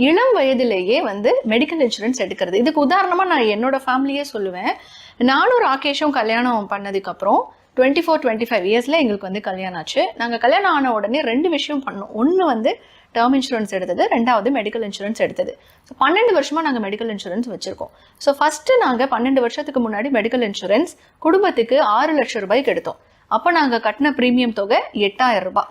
இளம் வயதிலேயே வந்து மெடிக்கல் இன்சூரன்ஸ் எடுக்கிறது. இதுக்கு உதாரணமா நான் என்னோட ஃபேமிலியே சொல்லுவேன். நானும் ராகேஷும் கல்யாணம் பண்ணதுக்கப்புறம் 24-25 இயர்ஸ்ல எங்களுக்கு வந்து கல்யாணம் ஆச்சு. நாங்கள் கல்யாணம் ஆன உடனே 2 விஷயம் பண்ணோம். ஒன்று வந்து டேர்ம் இன்சூரன்ஸ் எடுத்தது, 2வது மெடிக்கல் இன்சூரன்ஸ் எடுத்தது. ஸோ 12 வருஷமா நாங்கள் மெடிக்கல் இன்சூரன்ஸ் வச்சிருக்கோம். ஸோ ஃபர்ஸ்ட் நாங்கள் 12 வருஷத்துக்கு முன்னாடி மெடிக்கல் இன்சூரன்ஸ் குடும்பத்துக்கு 6 லட்சம் ரூபாய்க்கு எடுத்தோம். அப்போ நாங்கள் கட்டின ப்ரீமியம் தொகை 8000 ரூபாய்.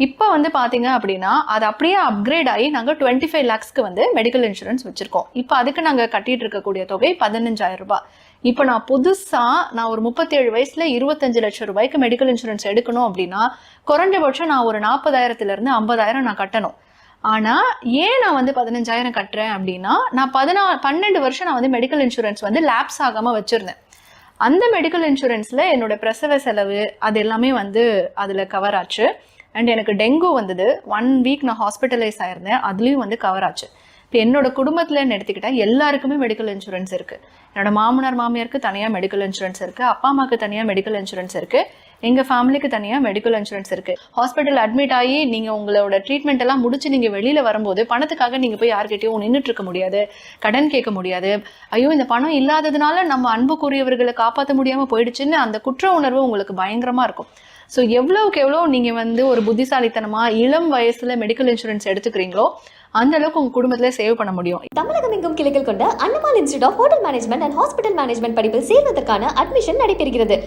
இப்போ வந்து பார்த்தீங்க அப்படின்னா அது அப்படியே அப்கிரேட் ஆகி நாங்கள் 25 lakhsக்கு வந்து மெடிக்கல் இன்சூரன்ஸ் வச்சுருக்கோம். இப்போ அதுக்கு நாங்கள் கட்டிட்டு இருக்கக்கூடிய தொகை 15000 ரூபாய். இப்போ நான் புதுசாக ஒரு 37 வயசுல 25 லட்சம் ரூபாய்க்கு மெடிக்கல் இன்சூரன்ஸ் எடுக்கணும் அப்படின்னா குறைஞ்சபட்சம் நான் ஒரு 40,000 to 50,000 நான் கட்டணும். ஆனால் ஏன் நான் வந்து 15,000 கட்டுறேன் அப்படின்னா நான் 12 வருஷம் நான் வந்து மெடிக்கல் இன்சூரன்ஸ் வந்து லேப்ஸ் ஆகாமல் வச்சுருந்தேன். அந்த மெடிக்கல் இன்சூரன்ஸில் என்னோட பிரசவ செலவு அது எல்லாமே வந்து அதில் கவர் ஆச்சு. அண்ட் எனக்கு டெங்கு வந்தது. 1 week நான் ஹாஸ்பிட்டலைஸ் ஆயிருந்தேன். அதுலேயும் வந்து கவர் ஆச்சு. இப்போ என்னோட குடும்பத்தில் எடுத்துக்கிட்டால் எல்லாருக்குமே மெடிக்கல் இன்சூரன்ஸ் இருக்குது. என்னோட மாமனார் மாமியாருக்கு தனியாக மெடிக்கல் இன்சூரன்ஸ் இருக்குது, அப்பா அம்மாவுக்கு தனியாக மெடிக்கல் இன்சூரன்ஸ் இருக்குது, எங்கள் ஃபேமிலிக்கு தனியாக மெடிக்கல் இன்சூரன்ஸ் இருக்குது. ஹாஸ்பிட்டல் அட்மிட் ஆகி நீங்கள் உங்களோட ட்ரீட்மெண்ட் எல்லாம் முடிச்சு நீங்கள் வெளியில் வரும்போது பணத்துக்காக நீங்கள் போய் யார்கிட்டையும் நின்றுட்டு இருக்க முடியாது, கடன் கேட்க முடியாது. ஐயோ இந்த பணம் இல்லாததுனால நம்ம அன்புக்குரியவர்களை காப்பாற்ற முடியாமல் போயிடுச்சுன்னு அந்த குற்ற உணர்வு உங்களுக்கு பயங்கரமாக இருக்கும். ஸோ எவ்வளவுக்கு எவ்வளோ நீங்கள் வந்து ஒரு புத்திசாலித்தனமாக இளம் வயசில் மெடிக்கல் இன்சூரன்ஸ் எடுத்துக்கிறீங்களோ அந்த அளவுக்கு உங்கள் குடும்பத்தில் சேவ் பண்ண முடியும். தமிழகம் எங்கும் கிளைகள் கொண்ட Annamal institute of hotel management and hospital management படிப்பில் சேர்வதற்கான அட்மிஷன் நடைபெறுகிறது.